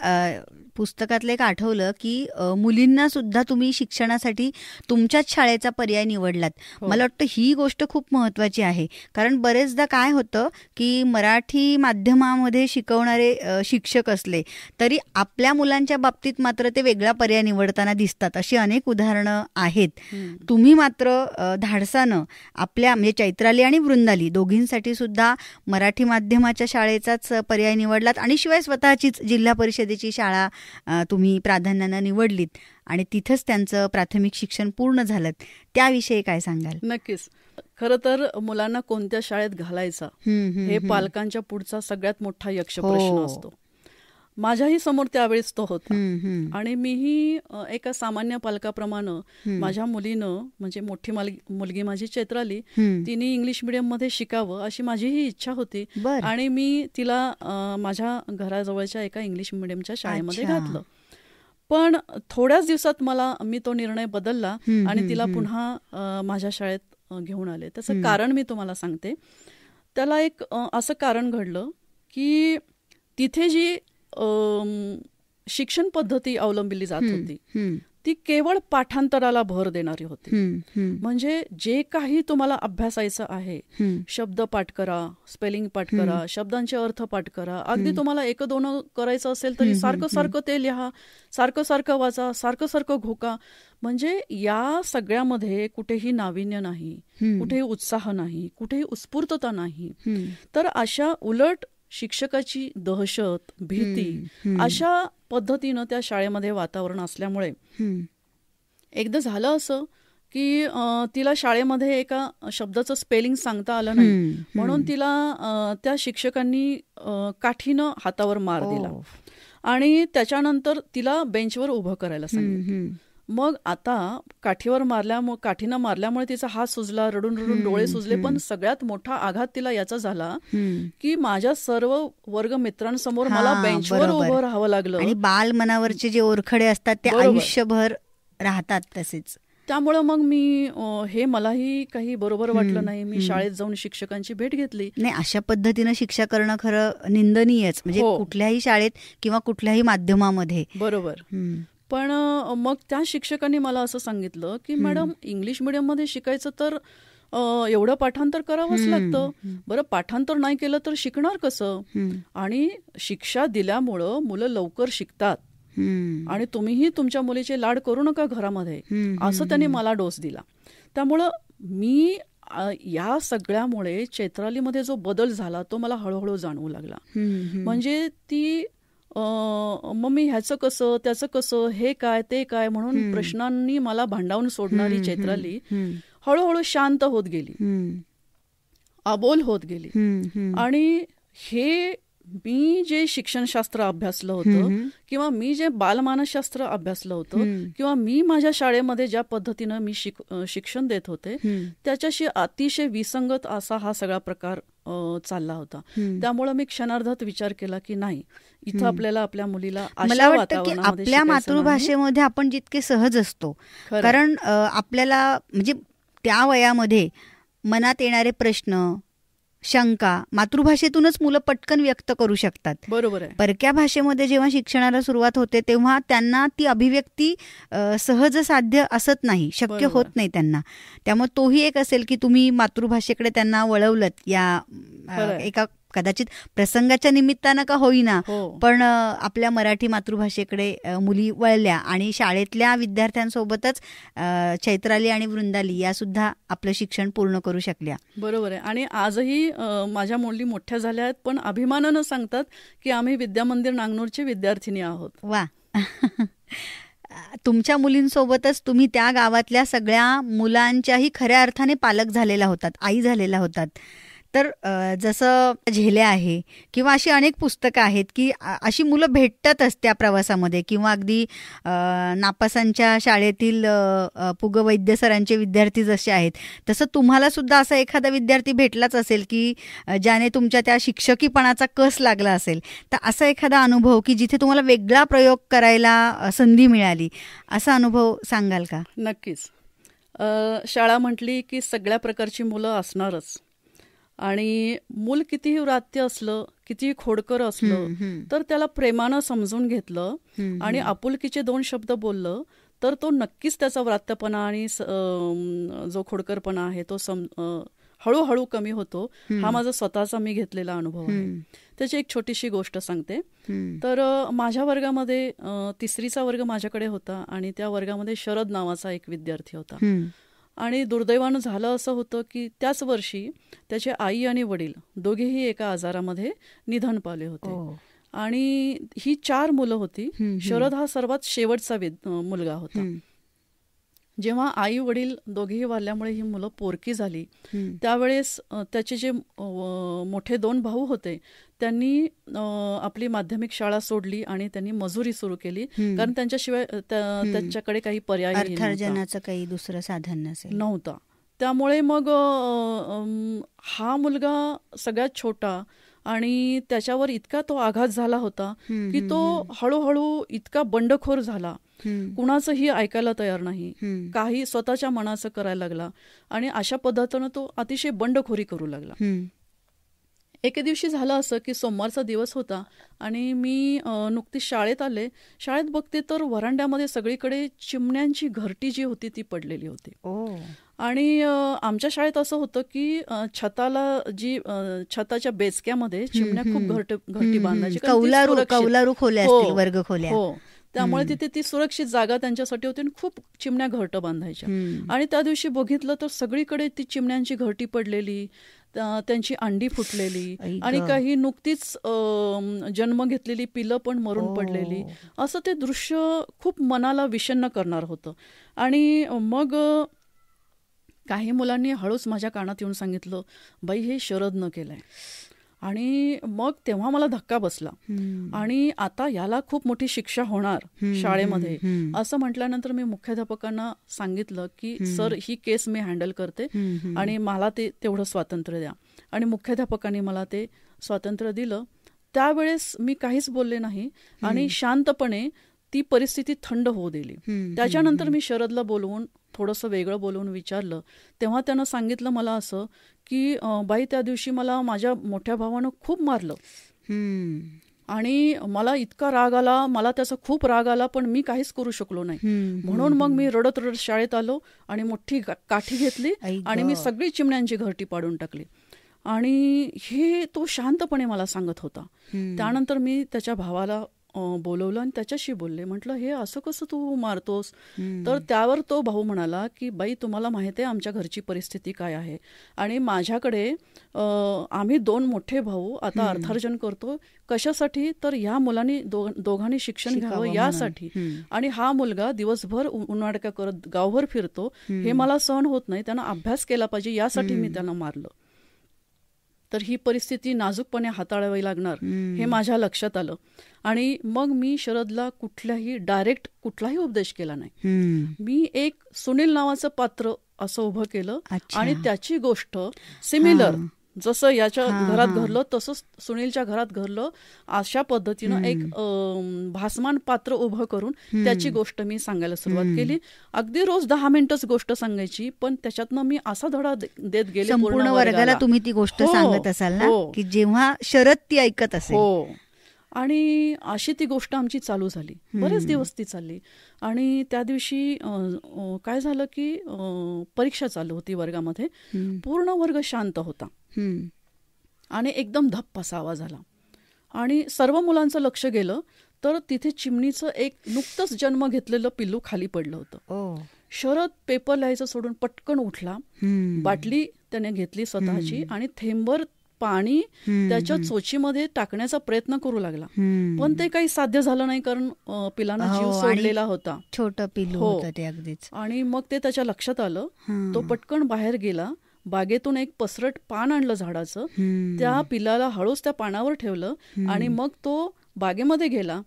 पुस्तकातलं एक आठवलं की मुलींना सुद्धा तुम्ही शिक्षणासाठी तुमच्याच शाळेचा पर्याय निवडलात. मला वाटतं ही गोष्ट खूप महत्वाची आहे. कारण बरेचदा काय होतं की मराठी माध्यमामध्ये शिकवणारे शिक्षक असले तरी आपल्या मुलांच्या बाबतीत मात्र ते वेगळा पर्याय निवडताना दिसतात. अशी अनेक उदाहरणं आहेत. तुम्ही मात्र धाडसानं आपल्या म्हणजे चैत्राली आणि वृंदाली दोघींसाठी सुद्धा मराठी माध्यमाच्या शाळेचाच पर्याय निवडलात. आणि शिवाय स्वतःचीच जिल्हा परिषदेची शाळा तुम्ही प्राधान्यानं निवडलीत आणि तिथंच त्यांचं प्राथमिक शिक्षण पूर्ण झालं. त्याविषयी काय सांगाल? नक्कीच. खरं तर मुलांना कोणत्या शाळेत घालायचा हे पालकांच्या पुढचा सगळ्यात मोठा यक्ष प्रश्न असतो. माझ्याही समोर त्यावेळेस तो होता. आणि मीही एका सामान्य पालकाप्रमाणे माझ्या मुलीनं, म्हणजे मोठी मुलगी माझी चैत्राली, तिने इंग्लिश मीडियम मध्ये शिकावं अशी माझीही इच्छा होती. आणि मी तिला माझ्या घराजवळच्या एका इंग्लिश मीडियमच्या शाळेमध्ये घातलं. पण थोड्याच दिवसात मी तो निर्णय बदलला आणि तिला पुन्हा माझ्या शाळेत घेऊन आले. त्याचं कारण मी तुम्हाला सांगते. त्याला एक असं कारण घडलं की तिथे जी शिक्षण पद्धती अवलंबिली जात होती ती केवळ पाठांतराला भर देणारी होती. म्हणजे जे काही तुम्हाला अभ्यासायचं आहे, शब्द पाठ करा, स्पेलिंग पाठ करा, शब्दांचे अर्थ पाठ करा, अगदी तुम्हाला 1-2 करायचं असेल तरी सारखं सारखं ते लिहा, सारखं सारखं वाचा, सारखं सारखं घोका. म्हणजे या सगळ्यामध्ये कुठेही नाविन्य नाही, कुठेही उत्साह नाही, कुठेही उत्स्फूर्तता नाही. तर अशा उलट शिक्षकाची दहशत, भीती अशा पद्धतीनं त्या शाळेमध्ये वातावरण असल्यामुळे एकदा झालं असं की तिला शाळेमध्ये एका शब्दाचं स्पेलिंग सांगता आलं नाही, म्हणून तिला त्या शिक्षकांनी काठीनं हातावर मार दिला आणि त्याच्यानंतर तिला बेंचवर उभं करायला सांगितलं. मग आता काठीनं मारल्यामुळे तिचा हात सुजला, रडून रडून डोळे सुजले. पण सगळ्यात मोठा आघात तिला याचा झाला की माझ्या सर्व वर्ग मित्रांसमोर मला बेंचवर उभं राहावं लागलं. आणि बाल मनावरचे जे ओरखडे असतात ते आयुष्यभर राहतात तसेच. त्यामुळं मग मलाही काही बरोबर वाटलं नाही. मी शाळेत जाऊन शिक्षकांची भेट घेतली. नाही, अशा पद्धतीनं शिक्षा करणं खरं निंदनीयच, म्हणजे कुठल्याही शाळेत किंवा कुठल्याही माध्यमामध्ये. बरोबर. पण मग त्या शिक्षकांनी मला असं सांगितलं की मॅडम, इंग्लिश मीडियम मध्ये शिकायचं तर एवढं पाठांतर करावंच लागतं. बरं, पाठांतर नाही केलं तर शिकणार कसं? आणि शिक्षा दिल्यामुळं मुलं लवकर शिकतात आणि तुम्हीही तुमच्या मुलीचे लाड करू नका घरामध्ये, असं त्यांनी मला डोस दिला. त्यामुळं मी या सगळ्यामुळे चैत्रालीमध्ये जो बदल झाला तो मला हळूहळू जाणवू लागला. म्हणजे ती मम्मी ह्याचं कसं, त्याचं कसं, हे काय ते काय म्हणून प्रश्नांनी मला भांडावून सोडणारी चैत्राली हळूहळू शांत होत गेली, अबोल होत गेली. आणि हे मी जे शिक्षणशास्त्र अभ्यासलं होतं किंवा मी जे बालमानसशास्त्र अभ्यासलं होतं किंवा मी माझ्या शाळेमध्ये ज्या पद्धतीनं मी शिक्षण देत होते त्याच्याशी अतिशय विसंगत असा हा सगळा प्रकार चालला होता. त्यामुळे मी क्षणार्धात विचार केला की नाही, इथं आपल्याला आपल्या मुलीला मला वाटतं की आपल्या मातृभाषेमध्ये आपण जितके सहज असतो, कारण आपल्याला म्हणजे त्या वयामध्ये मनात येणारे प्रश्न, शंका मातृभाषेतूनच मुलं पटकन व्यक्त करू शकतात. बरोबर आहे. परक्या भाषेमध्ये जेव्हा शिक्षणाला सुरुवात होते तेव्हा त्यांना ती अभिव्यक्ती सहज साध्य असत नाही, शक्य होत नाही त्यांना. त्यामुळे तोही एक असेल की तुम्ही मातृभाषेकडे त्यांना वळवलत या एका कदाचित प्रसंगाच्या निमित्तानं का होईना, पण आपल्या मराठी मातृभाषेकडे मुली वळल्या आणि शाळेतल्या विद्यार्थ्यांसोबतच चैत्राली आणि वृंदाली या सुद्धा आपलं शिक्षण पूर्ण करू शकल्या. बरोबर आहे. आणि आजही माझ्या मुली मोठ्या झाल्या आहेत, पण अभिमानानं सांगतात की आम्ही विद्यामंदिर नांगनूरचे विद्यार्थिनी आहोत. वा. तुमच्या मुलींसोबतच तुम्ही त्या गावातल्या सगळ्या मुलांच्याही खऱ्या अर्थाने पालक झालेला होतात, आई झालेला होतात. तर जसं झेल्या आहे किंवा अशी अनेक पुस्तकं आहेत की अशी मुलं भेटतातच त्या प्रवासामध्ये, किंवा अगदी नापासांच्या शाळेतील पुग वैद्य सरांचे विद्यार्थी जसे आहेत तसं तुम्हाला सुद्धा असा एखादा विद्यार्थी भेटलाच असेल की ज्याने तुमच्या त्या शिक्षकीपणाचा कस लागला असेल. तर असा एखादा अनुभव की जिथे तुम्हाला वेगळा प्रयोग करायला संधी मिळाली, असा अनुभव सांगाल का? नक्कीच. शाळा म्हटली की सगळ्या प्रकारची मुलं असणारच, आणि मूल कितीही व्रात्य असलं, कितीही खोडकर असलं तर त्याला प्रेमानं समजून घेतलं आणि आपुलकीचे 2 शब्द बोललं तर तो नक्कीच त्याचा व्रात्यपणा आणि जो खोडकरपणा आहे तो हळूहळू कमी होतो. हा माझा स्वतःचा मी घेतलेला अनुभव आहे. त्याची एक छोटीशी गोष्ट सांगते. तर माझ्या वर्गामध्ये 3रीचा वर्ग माझ्याकडे होता आणि त्या वर्गामध्ये शरद नावाचा एक विद्यार्थी होता. आणि दुर्दैवानं झालं असं होतं की त्याच वर्षी त्याचे आई आणि वडील दोघेही एका आजारामध्ये निधन पावले होते. आणि ही 4 मुलं होती. शरद हा सर्वात शेवटचा मुलगा होता. जेव्हा आई वडील दोघेही वारल्यामुळे ही मुलं पोरकी झाली त्यावेळेस त्याचे जे मोठे 2 भाऊ होते त्यांनी आपली माध्यमिक शाळा सोडली आणि त्यांनी मजुरी सुरू केली, कारण त्यांच्याशिवाय त्यांच्याकडे काही पर्याय अर्थार्जनाचं काही दुसरं साधन नव्हता. त्यामुळे मग हा मुलगा सगळ्यात छोटा आणि त्याच्यावर इतका तो आघात झाला होता की तो हळूहळू इतका बंडखोर झाला, कुणाचंही ऐकायला तयार नाही, काही स्वतःच्या मनाचं करायला लागला आणि अशा पद्धतीनं तो अतिशय बंडखोरी करू लागला. एके दिवशी झालं असं की सोमवारचा दिवस होता आणि मी नुकतीच शाळेत आले. शाळेत बघते तर वरांड्यामध्ये सगळीकडे चिमण्यांची घरटी जी होती ती पडलेली होती. आणि आमच्या शाळेत असं होतं की छताच्या बेचक्यामध्ये चिमण्या खूप घरटी बांधायची, कौलारू खोल्या असतील, वर्ग खोल्या. हो, त्यामुळे तिथे ती सुरक्षित जागा त्यांच्यासाठी होती आणि खूप चिमण्या घरटं बांधायच्या. आणि त्या दिवशी बघितलं तर सगळीकडे ती चिमण्यांची घरटी पडलेली, त्यांची अंडी फुटलेली आणि काही नुकतीच जन्म घेतलेली पिलं पण मरून पडलेली. असं ते दृश्य खूप मनाला विषण्ण करणार होतं. आणि मग काही मुलांनी हळूच माझ्या कानात येऊन सांगितलं, बाई हे शरदनं केलंय. आणि मग तेव्हा मला धक्का बसला आणि आता याला खूप मोठी शिक्षा होणार शाळेमध्ये असं म्हटल्यानंतर मी मुख्याध्यापकांना सांगितलं की सर ही केस मी हँडल करते आणि मला ते तेवढं स्वातंत्र्य द्या. आणि मुख्याध्यापकांनी मला ते स्वातंत्र्य दिलं. त्यावेळेस मी काहीच बोलले नाही आणि शांतपणे ती परिस्थिती थंड होऊ दिली. त्याच्यानंतर मी शरदला बोलवून थोडंसं वेगळं बोलवून विचारलं. तेव्हा त्यानं सांगितलं मला असं की बाई त्या दिवशी मला माझ्या मोठ्या भावानं खूप मारलं आणि मला इतका राग आला, मला त्याचा खूप राग आला, पण मी काहीच करू शकलो नाही. म्हणून मग मी रडत रडत शाळेत आलो आणि मोठी काठी घेतली आणि मी सगळी चिमण्यांची घरटी पाडून टाकली. आणि हे तो शांतपणे मला सांगत होता. त्यानंतर मी त्याच्या भावाला बोलवलं आणि त्याच्याशी बोलले. म्हटलं, हे असं कसं तू मारतोस? तर त्यावर तो भाऊ म्हणाला की बाई, तुम्हाला माहिती आहे आमच्या घरची परिस्थिती काय आहे, आणि माझ्याकडे आम्ही 2 मोठे भाऊ आता अर्थार्जन करतो. कशासाठी? तर ह्या मुलांनी दोघांनी शिक्षण घ्यावं यासाठी. आणि हा मुलगा दिवसभर उन्हाडक्या करत गावभर फिरतो, हे मला सहन होत नाही, त्यानं अभ्यास केला पाहिजे यासाठी मी त्याला मारलं. तर ही परिस्थिती नाजूकपणे हाताळावी लागणार हे माझ्या लक्षात आलं. आणि मग मी शरदला डायरेक्ट कुठलाही उपदेश केला नाही. मी एक सुनील नावाचं पात्र असं उभं केलं आणि त्याची गोष्ट सिमिलर जसं याच्या घरात घडलं तसंच सुनीलच्या घरात घडलं, अशा पद्धतीनं एक भासमान पात्र उभं करून त्याची गोष्ट मी सांगायला सुरुवात केली. अगदी रोज 10 मिनिटच गोष्ट सांगायची, पण त्याच्यातनं मी असा धडा देत गेले संपूर्ण वर्गाला. तुम्ही ती गोष्ट सांगत असाल ना, की जेव्हा शरद ती ऐकत असेल. हो. आणि अशी ती गोष्ट आमची चालू झाली, बरेच दिवस ती चालली. आणि त्या दिवशी काय झालं की परीक्षा चालू होती वर्गामध्ये, पूर्ण वर्ग शांत होता आणि एकदम धप्प असा आवाज आला आणि सर्व मुलांचं लक्ष गेलं तर तिथे चिमणीचं एक नुकतंच जन्म घेतलेलं पिल्लू खाली पडलं होतं. शरद पेपर लिहायचं सोडून पटकन उठला, बाटली त्याने घेतली स्वतःची आणि थेंबर पाणी त्याच्या चोचीमध्ये टाकण्याचा प्रयत्न करू लागला, पण ते काही साध्य झालं नाही, कारण पिलांना जीव सोडलेला होता, छोटं पिल्लू होतं ते अगदीच. आणि मग ते त्याच्या लक्षात आलं, तो पटकन बाहेर गेला, बागेतून एक पसरट पान आणलं झाडाचं, त्या पिलाला हळूच त्या पानावर ठेवलं आणि मग तो बागेमध्ये गेला.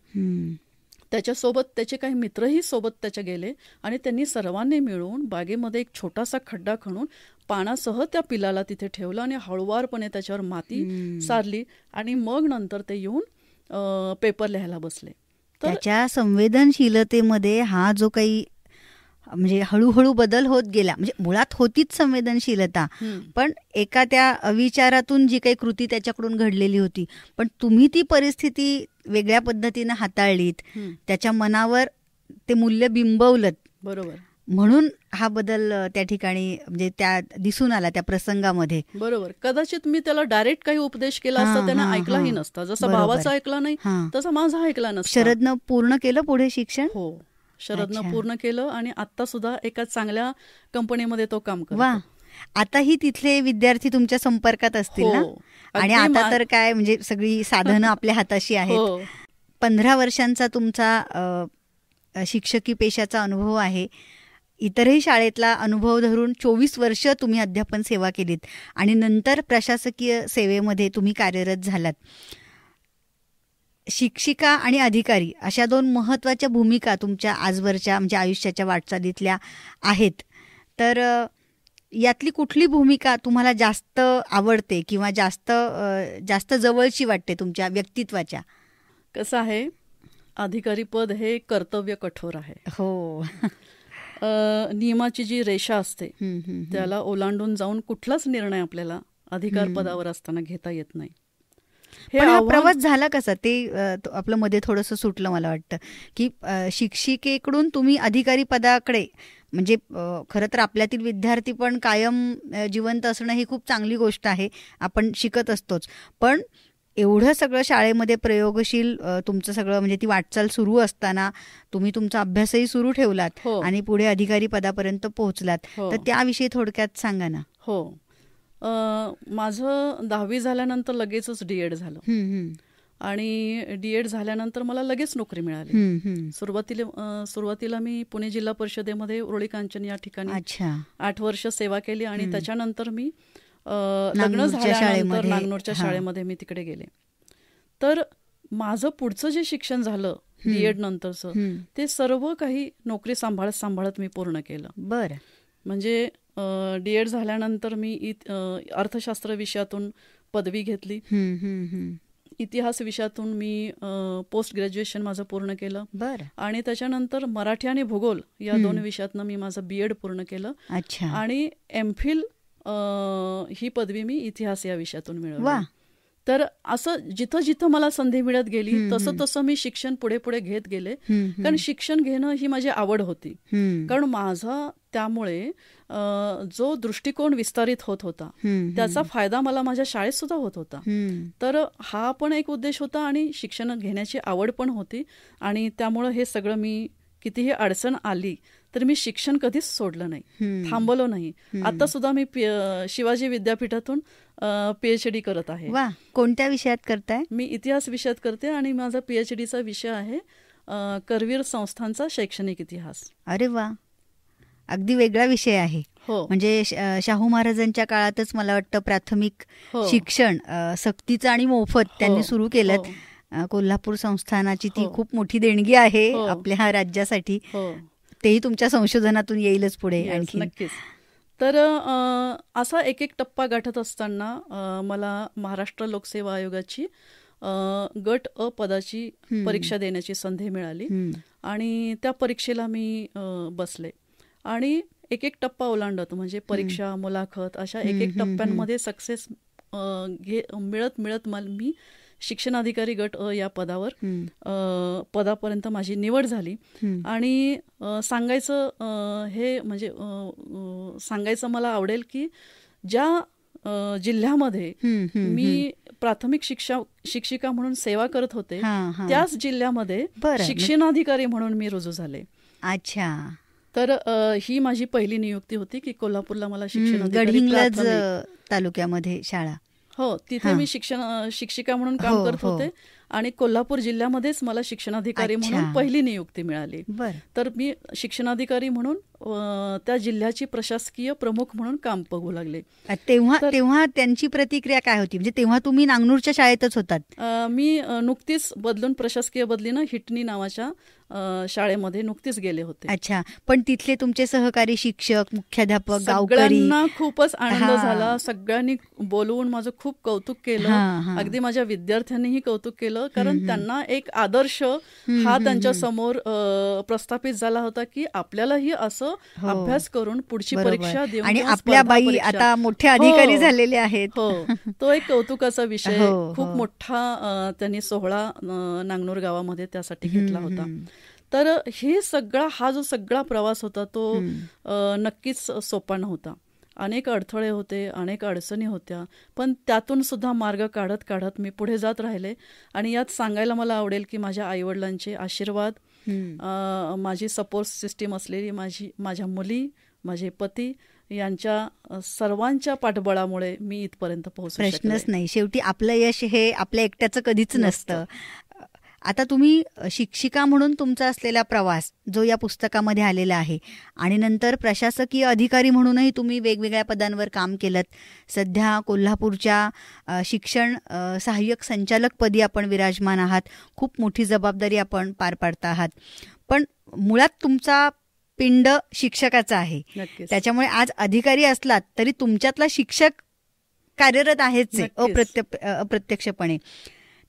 त्याच्यासोबत त्याचे काही मित्रही सोबत त्याच्या गेले आणि त्यांनी सर्वांनी मिळून बागेमध्ये एक छोटासा खड्डा खणून पानासह त्या पिलाला तिथे ठेवलं आणि हळुवारपणे त्याच्यावर माती सारली आणि मग नंतर ते येऊन पेपर लिहायला बसले. तर त्याच्या संवेदनशीलतेमध्ये हा जो काही म्हणजे हळूहळू बदल होत गेला, म्हणजे मुळात होतीच संवेदनशीलता, पण एका त्या अविचारातून जी काही कृती त्याच्याकडून घडलेली होती, पण तुम्ही ती परिस्थिती वेगळ्या पद्धतीनं हाताळलीत, त्याच्या मनावर ते मूल्य बिंबवलं. बरोबर. म्हणून हा बदल त्या ठिकाणी म्हणजे त्या दिसून आला त्या प्रसंगामध्ये. बरोबर. कदाचित मी त्याला डायरेक्ट काही उपदेश केला असता, त्याने ऐकलाही नसता. जसं भावाचा ऐकला नाही तसा माझा ऐकला नसता. शरदनं पूर्ण केलं पुढे शिक्षण? हो, शरदनं पूर्ण केलं आणि आता सुद्धा एका चांगल्या कंपनीमध्ये तो काम करतो. वा. आताही तिथले विद्यार्थी तुमच्या संपर्कात असतील ना? आणि आता तर काय म्हणजे सगळी साधनं आपल्या हाताशी आहेत. 15 वर्षांचा तुमचा शिक्षकी पेशाचा अनुभव आहे. इतरही शाळेतला अनुभव धरून 24 वर्ष तुम्ही अध्यापन सेवा केलीत आणि नंतर प्रशासकीय सेवेमध्ये तुम्ही कार्यरत झालात. शिक्षिका आणि अधिकारी अशा 2 महत्त्वाच्या भूमिका तुमच्या आजवरच्या म्हणजे आयुष्याच्या वाटचालीतल्या आहेत. तर यातली कुठली भूमिका तुम्हाला जास्त आवडते किंवा जास्त जवळची वाटते तुमच्या व्यक्तित्वाच्या? कसं आहे, अधिकारी पद हे कर्तव्य कठोर आहे. हो. नियमाची जी रेषा असते त्याला ओलांडून जाऊन कुठलाच निर्णय आपल्याला अधिकार पदावर असताना घेता येत नाही. प्रवास झाला कसा ते आपलं मध्ये थोडंसं सुटलं मला वाटतं की शिक्षिकेकडून तुम्ही अधिकारी पदाकडे, म्हणजे खरं तर आपल्यातील विद्यार्थी पण कायम जिवंत असणं ही खूप चांगली गोष्ट आहे, आपण शिकत असतोच, पण एवढं सगळं शाळेमध्ये प्रयोगशील तुमचं सगळं म्हणजे ती वाटचाल सुरू असताना तुम्ही तुमचा अभ्यासही सुरू ठेवलात आणि पुढे अधिकारी पदापर्यंत पोहोचलात. तर त्याविषयी थोडक्यात सांगा ना. हो, माझं 10वी झाल्यानंतर लगेचच DED झालं आणि DED झाल्यानंतर मला लगेच नोकरी मिळाली. सुरुवातीला मी पुणे जिल्हा परिषदेमध्ये उरळी कांचन या ठिकाणी 8 वर्ष सेवा केली आणि त्याच्यानंतर मी लग्न झाल्यानंतर नागनूरच्या शाळेमध्ये मी तिकडे गेले. तर माझं पुढचं जे शिक्षण झालं DED नंतरचं ते सर्व काही नोकरी सांभाळत मी पूर्ण केलं. बरं. म्हणजे DED झाल्यानंतर मी अर्थशास्त्र विषयातून पदवी घेतली. इतिहास विषयातून मी पोस्ट ग्रॅज्युएशन माझं पूर्ण केलं. बरं. आणि त्याच्यानंतर मराठी आणि भूगोल या 2 विषयातनं मी माझं BED पूर्ण केलं. आणि MPhil ही पदवी मी इतिहास या विषयातून मिळवली. तर असं जिथं जिथं मला संधी मिळत गेली तसं तसं मी शिक्षण पुढे पुढे घेत गेले. कारण शिक्षण घेणं ही माझी आवड होती. कारण माझा त्यामुळे जो दृष्टिकोन विस्तारित होत होता त्याचा फायदा मला माझ्या शाळेत सुद्धा होत होता. तर हा पण एक उद्देश होता आणि शिक्षण घेण्याची आवड पण होती. आणि त्यामुळं हे सगळं मी कितीही अडचण आली तर मी शिक्षण कधीच सोडलं नाही, थांबवलं नाही. आता सुद्धा मी शिवाजी विद्यापीठातून PhD करत आहे. वा, कोणत्या विषयात करताय? मी इतिहास विषयात करते आणि माझा PhDचा विषय आहे करवीर संस्थांचा शैक्षणिक इतिहास. अरे वा, अगदी वेगळा विषय आहे. हो, म्हणजे शाहू महाराजांच्या काळातच मला वाटतं प्राथमिक शिक्षण सक्तीचं आणि मोफत त्यांनी सुरू केलं. कोल्हापूर संस्थानाची ती खूप मोठी देणगी आहे आपल्या राज्यासाठी. तेही तुमच्या संशोधनातून येईलच पुढे आणखी. नक्कीच. तर असा एक एक टप्पा गाठत असताना मला महाराष्ट्र लोकसेवा आयोगाची गट अ पदाची परीक्षा देण्याची संधी मिळाली आणि त्या परीक्षेला मी बसले आणि एक एक टप्पा ओलांडत म्हणजे परीक्षा, मुलाखत अशा एक एक टप्प्यांमध्ये सक्सेस मिळत मी शिक्षणाधिकारी गट अ या पदापर्यंत माझी निवड झाली. आणि सांगायचं मला आवडेल की ज्या जिल्ह्यामध्ये मी प्राथमिक शिक्षिका म्हणून सेवा करत होते त्याच जिल्ह्यामध्ये शिक्षणाधिकारी म्हणून मी रुजू झाले. अच्छा. तर ही माझी पहिली नियुक्ती होती की कोल्हापूरला मला शिक्षणाधिकारी, गडहिंग्लज तालुक्यामध्ये शाळा. हो, तिथे मी शिक्षिका म्हणून काम करत होते आणि कोल्हापूर जिल्ह्यामध्येच मला शिक्षणाधिकारी म्हणून पहिली नियुक्ती मिळाली. तर मी शिक्षणाधिकारी म्हणून त्या जिल्ह्याची प्रशासकीय प्रमुख म्हणून काम बघू लागले. तेव्हा त्यांची प्रतिक्रिया काय होती? म्हणजे तेव्हा तुम्ही नांगनूरच्या शाळेतच होतात? मी नुकतीच बदलून प्रशासकीय बदलीनं हिटणी नावाच्या शाळेमध्ये नुकतीच गेले होते. अच्छा. पण तिथले तुमचे सहकारी शिक्षक, मुख्याध्यापक, गावकरी, सगळ्यांना खूपच आनंद झाला. सगळ्यांनी बोलवून माझं खूप कौतुक केलं. अगदी माझ्या विद्यार्थ्यांनीही कौतुक केलं. कारण त्यांना एक आदर्श हा त्यांच्या समोर प्रस्थापित झाला होता की आपल्यालाही असं अभ्यास करून पुढची परीक्षा देऊन आणि आपल्या बाई आता मोठे अधिकारी झालेले आहेत. हो, तो एक कौतुकाचा विषय खूप मोठा त्यांनी सोहळा नांगनूर गावामध्ये त्यासाठी घेतला होता. तर हा जो सगळा प्रवास होता तो नक्कीच सोपा नव्हता. अनेक अडथळे होते, अनेक अडचणी होत्या, पण त्यातून सुद्धा मार्ग काढत काढत मी पुढे जात राहिले. आणि यात सांगायला मला आवडेल की माझ्या आईवडिलांचे आशीर्वाद, माझी सपोर्ट सिस्टीम असलेली माझ्या मुली, माझे पती यांच्या सर्वांच्या पाठबळामुळे मी इथपर्यंत पोहोचू शकले. प्रश्नच नाही. शेवटी आपलं यश हे आपल्या एकट्याचं कधीच नसतं. आता तुम्ही शिक्षिका म्हणून तुमचा असलेला प्रवास जो या पुस्तकामध्ये आलेला आहे आणि नंतर प्रशासकीय अधिकारी म्हणूनही तुम्ही वेगवेगळ्या पदांवर काम केलं. सध्या कोल्हापूरच्या शिक्षण सहाय्यक संचालकपदी आपण विराजमान आहात. खूप मोठी जबाबदारी आपण पार पाडता आहात. पण मुळात तुमचा पिंड शिक्षकाचा आहे. त्याच्यामुळे आज अधिकारी असलात तरी तुमच्यातला शिक्षक कार्यरत आहेच अप्रत्यक्षपणे.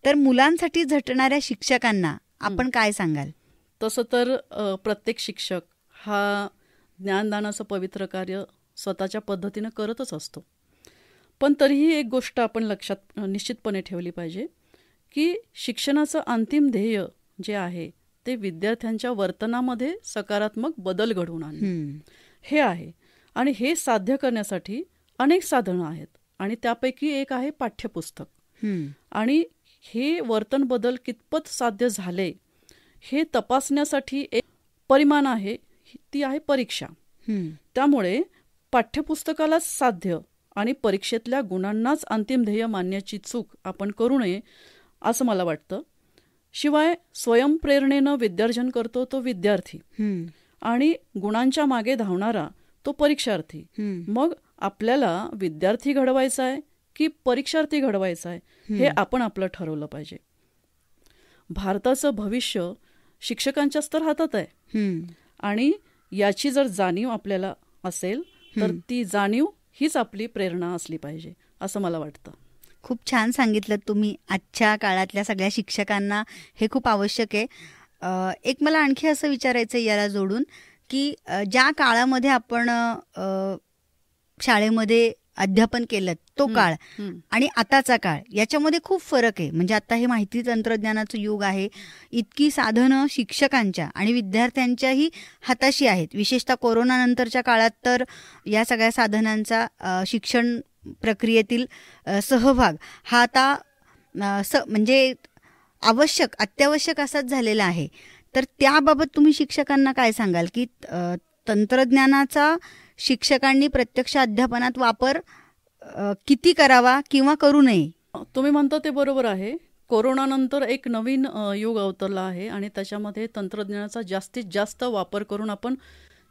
तर मुलांसाठी झटणाऱ्या शिक्षकांना आपण काय सांगाल? तसं तर प्रत्येक शिक्षक हा ज्ञानदानाचं पवित्र कार्य स्वतःच्या पद्धतीनं करतच असतो. पण तरीही एक गोष्ट आपण लक्षात निश्चितपणे ठेवली पाहिजे की शिक्षणाचं अंतिम ध्येय जे आहे ते विद्यार्थ्यांच्या वर्तनामध्ये सकारात्मक बदल घडवून आणणे हे आहे. आणि हे साध्य करण्यासाठी अनेक साधनं आहेत आणि त्यापैकी एक आहे पाठ्यपुस्तक. आणि हे वर्तन बदल कितपत साध्य झाले हे तपासण्यासाठी एक परिमाण आहे, ती आहे परीक्षा. त्यामुळे पाठ्यपुस्तकालाच साध्य आणि परीक्षेतल्या गुणांनाच अंतिम ध्येय मानण्याची चूक आपण करू नये असं मला वाटतं. शिवाय स्वयंप्रेरणेनं विद्यार्जन करतो तो विद्यार्थी आणि गुणांच्या मागे धावणारा तो परीक्षार्थी. मग आपल्याला विद्यार्थी घडवायचा आहे की परीक्षार्थी घडवायचा आहे हे आपण आपलं ठरवलं पाहिजे. भारताचं भविष्य शिक्षकांच्याच तर हातात आहे आणि याची जर जाणीव आपल्याला असेल तर ती जाणीव हीच आपली प्रेरणा असली पाहिजे असं मला वाटतं. खूप छान सांगितलं तुम्ही. आजच्या काळातल्या सगळ्या शिक्षकांना हे खूप आवश्यक आहे. एक मला आणखी असं विचारायचं याला जोडून की ज्या काळामध्ये आपण शाळेमध्ये अध्यापन केलं तो काळ आणि आताचा काळ याच्यामध्ये खूप फरक आहे. म्हणजे आता हे माहिती तंत्रज्ञानाचं युग आहे, इतकी साधनं शिक्षकांच्या आणि विद्यार्थ्यांच्याही हाताशी आहेत. विशेषतः कोरोनानंतरच्या काळात तर या सगळ्या साधनांचा शिक्षण प्रक्रियेतील सहभाग हा आता म्हणजे अत्यावश्यक असाच झालेला आहे. तर त्याबाबत तुम्ही शिक्षकांना काय सांगाल की तंत्रज्ञानाचा शिक्षकांनी प्रत्यक्ष अध्यापनात वापर किती करावा किंवा करू नये? तुम्ही म्हणता ते बरोबर आहे. कोरोनानंतर एक नवीन युग अवतरला आहे आणि त्याच्यामध्ये तंत्रज्ञानाचा जास्तीत जास्त वापर करून आपण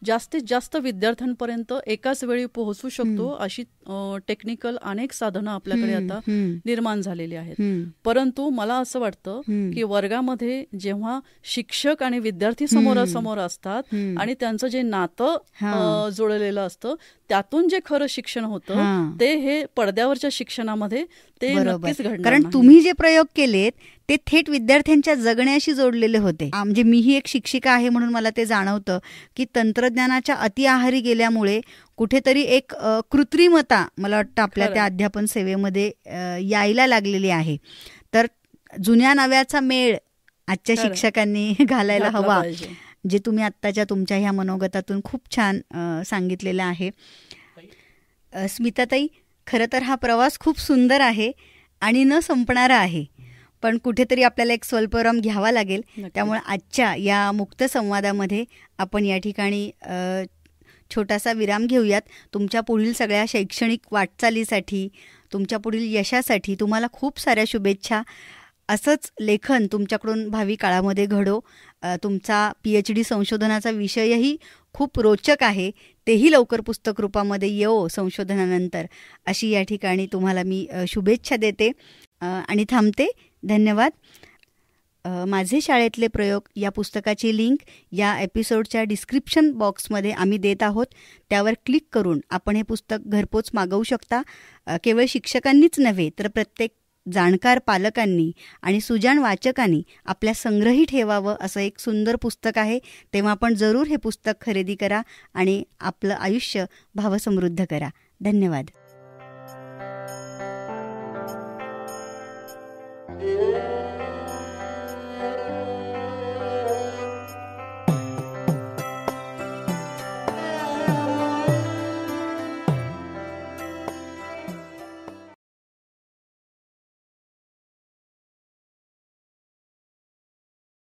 जास्तीत जास्त विद्यार्थ्यांपर्यंत एकाच वेळी पोहोचू शकतो अशी टेक्निकल अनेक साधनं आपल्याकडे आता निर्माण झालेली आहेत. परंतु मला असं वाटतं की वर्गामध्ये जेव्हा शिक्षक आणि विद्यार्थी समोरासमोर असतात आणि त्यांचं जे नातं जोडलेलं असतं त्यातून जे खरं शिक्षण होतं ते हे पडद्यावरच्या शिक्षणामध्ये ते नक्कीच घडणार. कारण तुम्ही जे प्रयोग केलेत ते थेट विद्यार्थ्यांच्या जगण्याशी जोडलेले होते. म्हणजे मीही एक शिक्षिका आहे म्हणून मला ते जाणवतं की तंत्रज्ञानाच्या अति आहारी गेल्यामुळे कुठेतरी एक कृत्रिमता मला वाटतं आपल्या त्या अध्यापन सेवेमध्ये यायला लागलेली आहे. तर जुन्या नव्याचा मेळ आजच्या शिक्षकांनी घालायला हवा, जे तुम्ही आत्ताच्या तुमच्या ह्या मनोगतातून खूप छान सांगितलेलं आहे. स्मिताताई, खरं तर हा प्रवास खूप सुंदर आहे आणि न संपणारा आहे, पण कुठेतरी आपल्याला एक स्वल्पविराम घ्यावा लागेल. त्यामुळे आजच्या या मुक्त संवादामध्ये आपण या ठिकाणी छोटासा विराम घेऊयात. तुमच्या पुढील सगळ्या शैक्षणिक वाटचालीसाठी, तुमच्या पुढील यशासाठी तुम्हाला खूप साऱ्या शुभेच्छा. असंच लेखन तुमच्याकडून भावी काळामध्ये घडो. तुमचा PhD संशोधनाचा विषयही खूप रोचक आहे, तेही लवकर पुस्तक रूपामध्ये येवो संशोधनानंतर, अशी या ठिकाणी तुम्हाला मी शुभेच्छा देते आणि थांबते. धन्यवाद. माझे शाळेतले प्रयोग या पुस्तकाची लिंक या एपिसोडच्या डिस्क्रिप्शन बॉक्समध्ये आम्ही देत आहोत. त्यावर क्लिक करून आपण हे पुस्तक घरपोच मागवू शकता. केवळ शिक्षकांनीच नव्हे तर प्रत्येक जाणकार पालकांनी आणि सुजाण वाचकांनी आपल्या संग्रही ठेवावं असं एक सुंदर पुस्तक आहे. तेव्हा आपण जरूर हे पुस्तक खरेदी करा आणि आपलं आयुष्य भावसमृद्ध करा. धन्यवाद.